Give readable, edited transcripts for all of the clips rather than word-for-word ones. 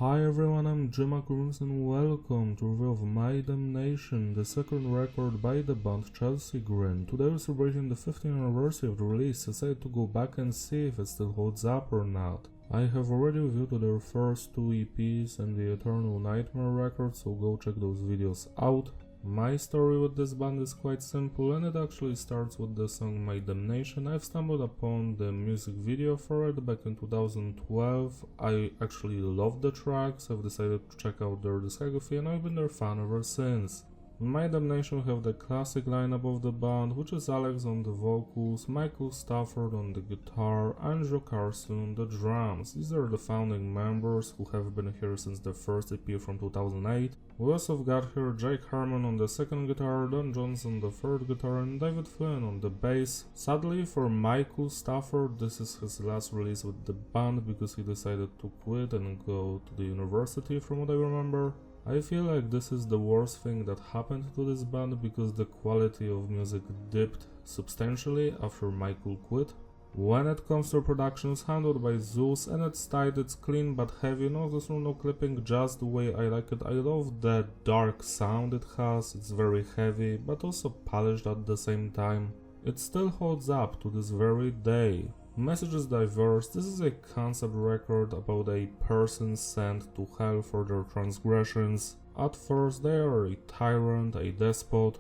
Hi everyone, I'm Chelsea Grin and welcome to review of My Damnation, the second record by the band Chelsea Grin. Today we're celebrating the 15th anniversary of the release. I decided to go back and see if it still holds up or not. I have already reviewed their first two EPs and the Eternal Nightmare record, so go check those videos out. My story with this band is quite simple, and it actually starts with the song My Damnation. I've stumbled upon the music video for it back in 2012. I actually loved the tracks. I've decided to check out their discography and I've been their fan ever since. My Damnation have the classic lineup of the band, which is Alex on the vocals, Michael Stafford on the guitar, and Carson on the drums. These are the founding members who have been here since the first EP from 2008. We also got here Kharon on the second guitar, Don Johnson on the third guitar, and David Flynn on the bass. Sadly for Michael Stafford, this is his last release with the band because he decided to quit and go to the university, from what I remember. I feel like this is the worst thing that happened to this band because the quality of music dipped substantially after Michael quit. When it comes to production, it's handled by Zeus and it's tight, it's clean but heavy, no clipping, just the way I like it. I love the dark sound it has, it's very heavy but also polished at the same time. It still holds up to this very day. Message is diverse. This is a concept record about a person sent to hell for their transgressions. At first they are a tyrant, a despot,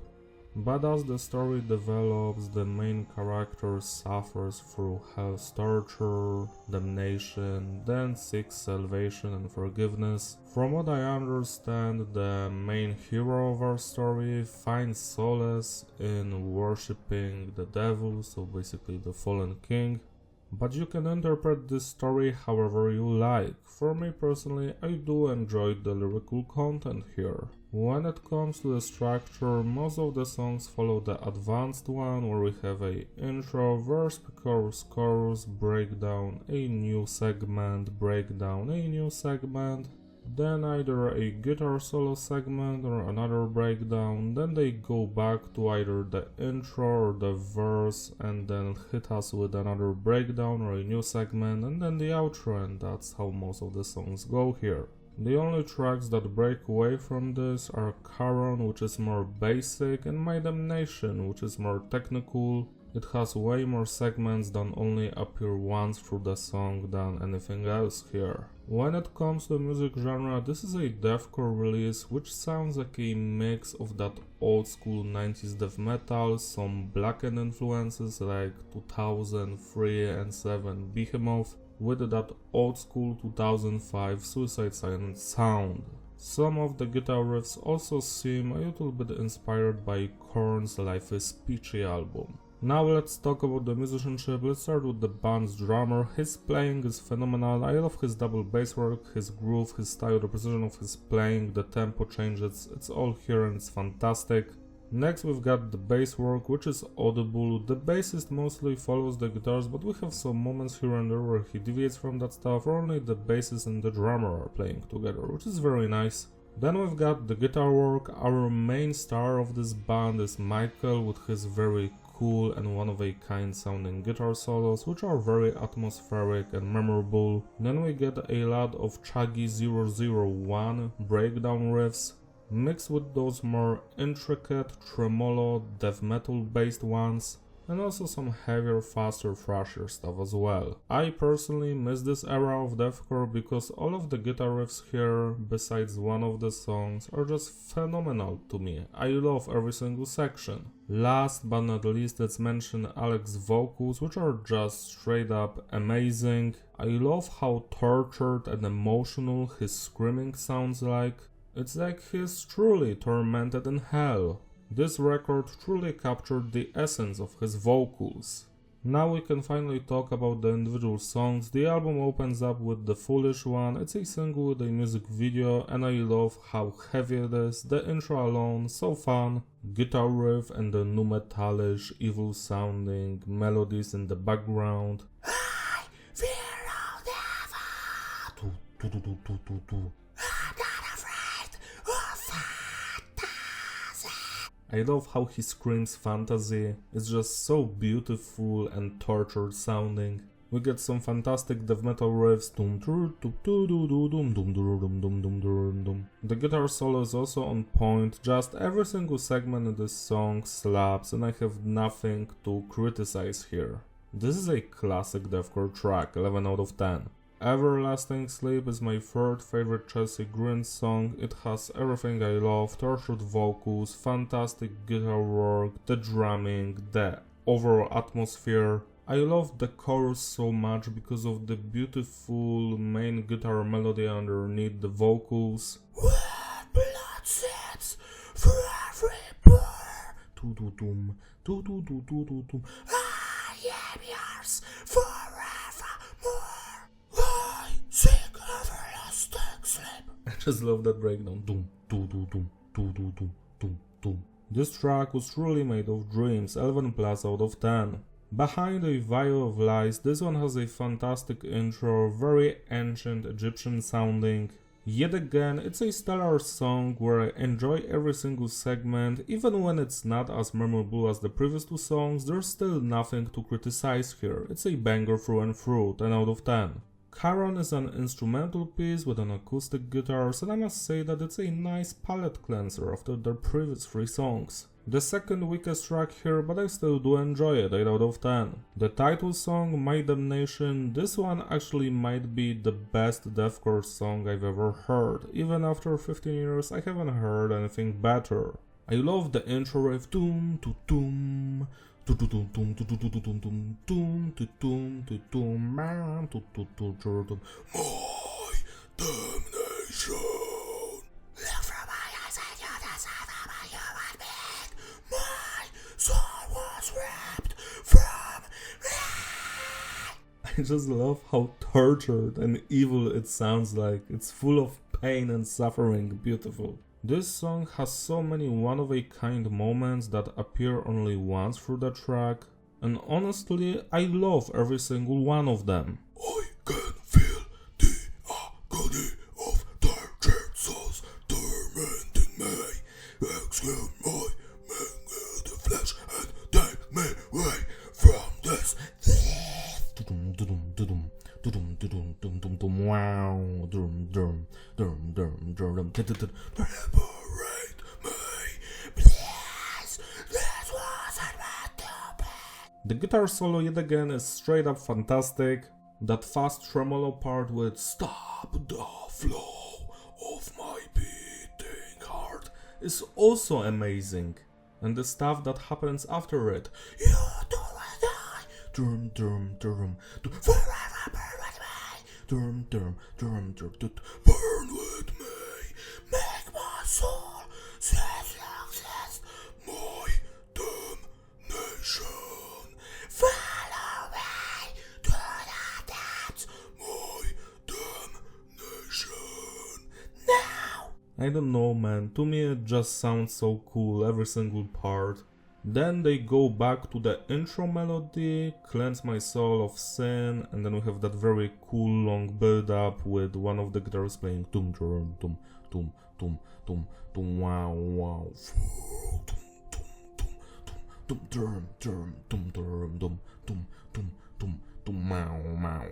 but as the story develops, the main character suffers through hell's torture, damnation, then seeks salvation and forgiveness. From what I understand, the main hero of our story finds solace in worshipping the devil, so basically the fallen king. But you can interpret this story however you like. For me personally, I do enjoy the lyrical content here. When it comes to the structure, most of the songs follow the advanced one, where we have a intro, verse, chorus, breakdown, a new segment, breakdown, a new segment, then either a guitar solo segment or another breakdown, then they go back to either the intro or the verse and then hit us with another breakdown or a new segment and then the outro, and that's how most of the songs go here. The only tracks that break away from this are Kharon, which is more basic, and My Damnation, which is more technical. It has way more segments than only appear once through the song than anything else here. When it comes to the music genre, this is a deathcore release which sounds like a mix of that old school 90s death metal, some blackened influences like 2003 and 7 Behemoth, with that old school 2005 Suicide Silence sound. Some of the guitar riffs also seem a little bit inspired by Korn's Life is Peachy album. Now let's talk about the musicianship. Let's start with the band's drummer. His playing is phenomenal. I love his double bass work, his groove, his style, the precision of his playing, the tempo changes, it's all here and it's fantastic. Next we've got the bass work, which is audible. The bassist mostly follows the guitars, but we have some moments here and there where he deviates from that stuff, or only the bassist and the drummer are playing together, which is very nice. Then we've got the guitar work. Our main star of this band is Michael, with his very cool and one-of-a-kind sounding guitar solos, which are very atmospheric and memorable. Then we get a lot of Chuggy 001 breakdown riffs, mixed with those more intricate tremolo death metal based ones, and also some heavier, faster, thrashier stuff as well. I personally miss this era of deathcore because all of the guitar riffs here, besides one of the songs, are just phenomenal to me. I love every single section. Last but not least, let's mention Alex's vocals, which are just straight up amazing. I love how tortured and emotional his screaming sounds like. It's like he's truly tormented in hell. This record truly captured the essence of his vocals. Now we can finally talk about the individual songs. The album opens up with The Foolish One. It's a single with a music video and I love how heavy it is. The intro alone, so fun. Guitar riff and the nu metalish, evil sounding melodies in the background. I fear no devil. I love how he screams fantasy. It's just so beautiful and tortured sounding. We get some fantastic death metal riffs. The guitar solo is also on point, just every single segment in this song slaps and I have nothing to criticize here. This is a classic deathcore track, 11 out of 10. Everlasting Sleep is my third favorite Chelsea Grin song. It has everything I love, tortured vocals, fantastic guitar work, the drumming, the overall atmosphere. I love the chorus so much because of the beautiful main guitar melody underneath the vocals. When blood sets for every pore, I am yours forevermore. I seek everlasting sleep. I just love that breakdown. This track was truly made of dreams, 11 plus out of 10. Behind a Veil of Lies, this one has a fantastic intro, very ancient Egyptian sounding. Yet again, it's a stellar song where I enjoy every single segment, even when it's not as memorable as the previous two songs, there's still nothing to criticize here. It's a banger through and through, 10 out of 10. Kharon is an instrumental piece with an acoustic guitars, and I must say that it's a nice palate cleanser after their previous three songs. The second weakest track here, but I still do enjoy it, 8 out of 10. The title song, My Damnation, this one actually might be the best deathcore song I've ever heard. Even after 15 years, I haven't heard anything better. I love the intro riff, doom to doom. My damnation. Look from my eyes and you decide how my human being. My soul was ripped from me. I just love how tortured and evil it sounds like. It's full of pain and suffering, beautiful. This song has so many one-of-a-kind moments that appear only once through the track, and honestly, I love every single one of them. I can feel the agony of tortured souls tormenting me. Exhume my mangled flesh and take me away from this. Wow, liberate me, please. This wasn't meant to be. The guitar solo yet again is straight up fantastic. That fast tremolo part with "Stop the flow of my beating heart" is also amazing, and the stuff that happens after it. You do and I, forever burn with me. Burn with me, make my soul senseless, my damnation. Follow me to the depths, my damnation. Now! I don't know, man, to me it just sounds so cool, every single part. Then they go back to the intro melody, Cleanse My Soul of Sin, and then we have that very cool long build up with one of the guitars playing tum tum tum tum tum tum tum wow wow tum tum tum tum tum tum tum tum tum tum wow wow.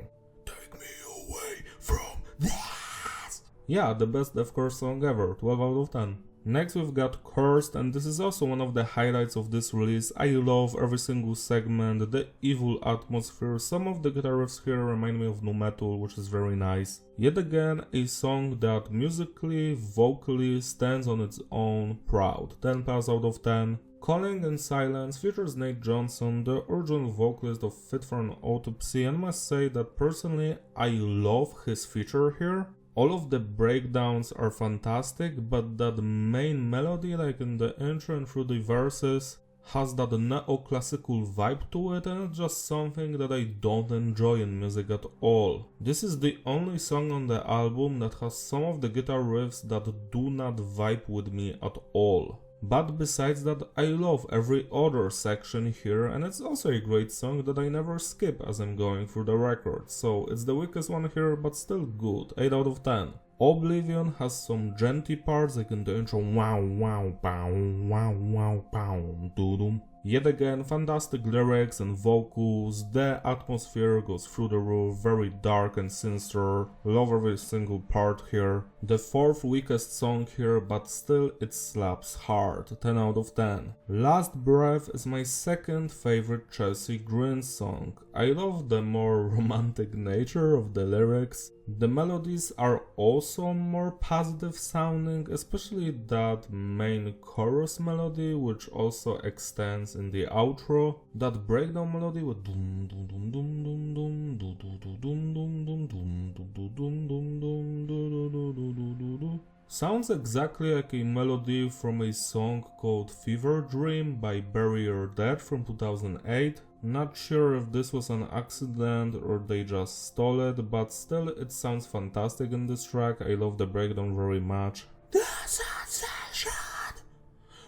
Take me away from this. Yeah, the best deathcore song ever, 12 out of 10. Next we've got Cursed, and this is also one of the highlights of this release. I love every single segment, the evil atmosphere. Some of the guitar riffs here remind me of nu metal, which is very nice. Yet again, a song that musically, vocally stands on its own, proud. 10 plus out of 10. Calling in Silence features Nate Johnson, the original vocalist of Fit for an Autopsy, and must say that personally I love his feature here. All of the breakdowns are fantastic, but that main melody, like in the intro and through the verses, has that neoclassical vibe to it, and it's just something that I don't enjoy in music at all. This is the only song on the album that has some of the guitar riffs that do not vibe with me at all. But besides that, I love every other section here, and it's also a great song that I never skip as I'm going through the record, so it's the weakest one here, but still good, 8 out of 10. Oblivion has some genty parts like in the intro, wow wow pow wow wow pow doo-doo. Yet again, fantastic lyrics and vocals, the atmosphere goes through the roof, very dark and sinister, love every single part here. The fourth weakest song here, but still it slaps hard, 10 out of 10. Last Breath is my second favorite Chelsea Grin song. I love the more romantic nature of the lyrics. The melodies are also more positive sounding, especially that main chorus melody, which also extends in the outro. That breakdown melody with dum dum dum dum dum dum dum dum dum dum dum dum dum sounds exactly like a melody from a song called Fever Dream by Bury Your Dead from 2008. Not sure if this was an accident or they just stole it, but still it sounds fantastic in this track. I love the breakdown very much. The sensation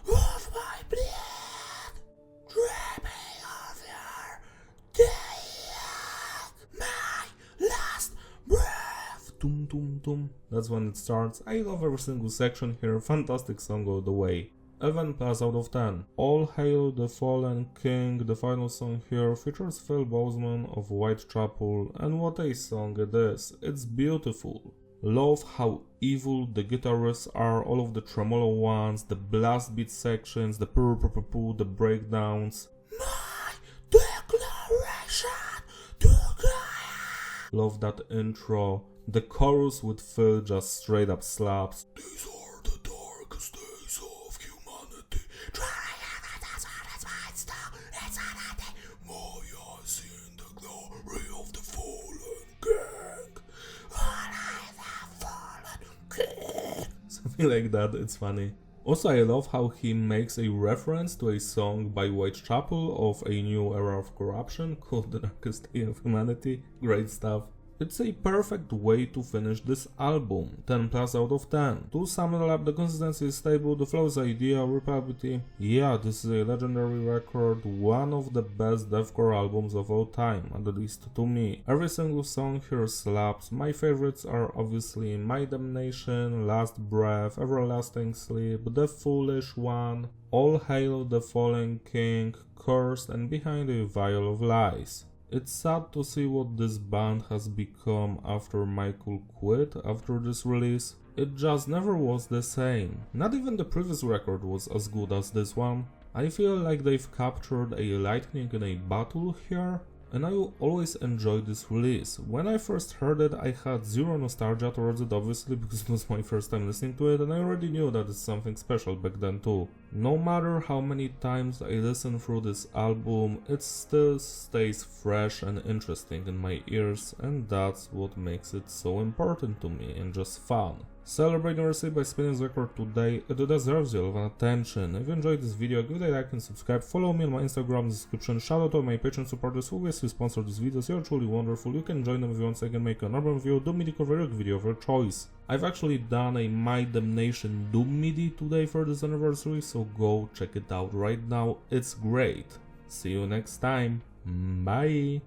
of my blood dripping off your death, my last breath. Dum dum dum. That's when it starts. I love every single section here. Fantastic song all the way. 11 plus out of 10. All Hail the Fallen King, the final song here, features Phil Bozeman of Whitechapel, and what a song it is. It's beautiful. Love how evil the guitarists are, all of the tremolo ones, the blast beat sections, the purr, the breakdowns. My declaration to God. Love that intro. The chorus with Phil just straight up slaps. These are the darkest days of humanity. My eyes in the glory of the fallen king. Something like that, it's funny. Also, I love how he makes a reference to a song by Whitechapel of a new era of corruption called The Darkest Day of Humanity. Great stuff. It's a perfect way to finish this album, 10 plus out of 10. To sum it up, the consistency is stable, the flow is ideal, replayability. Yeah, this is a legendary record, one of the best deathcore albums of all time, at least to me. Every single song here slaps. My favorites are obviously My Damnation, Last Breath, Everlasting Sleep, The Foolish One, All Hail the Fallen King, Cursed, and Behind a Vial of Lies. It's sad to see what this band has become after Michael quit after this release. It just never was the same. Not even the previous record was as good as this one. I feel like they've captured a lightning in a bottle here, and I will always enjoy this release. When I first heard it, I had zero nostalgia towards it, obviously, because it was my first time listening to it, and I already knew that it's something special back then too. No matter how many times I listen through this album, it still stays fresh and interesting in my ears, and that's what makes it so important to me and just fun. Celebrate your receipt by spinning this record today, it deserves your love and attention. If you enjoyed this video, give it a like and subscribe, follow me on my Instagram in the description, shout out to my Patreon supporters who obviously sponsor these videos, you're truly wonderful, you can join them if you want so I can make an album review, Doom MIDI cover video of your choice. I've actually done a My Damnation Doom MIDI today for this anniversary, so go check it out right now, it's great. See you next time, bye!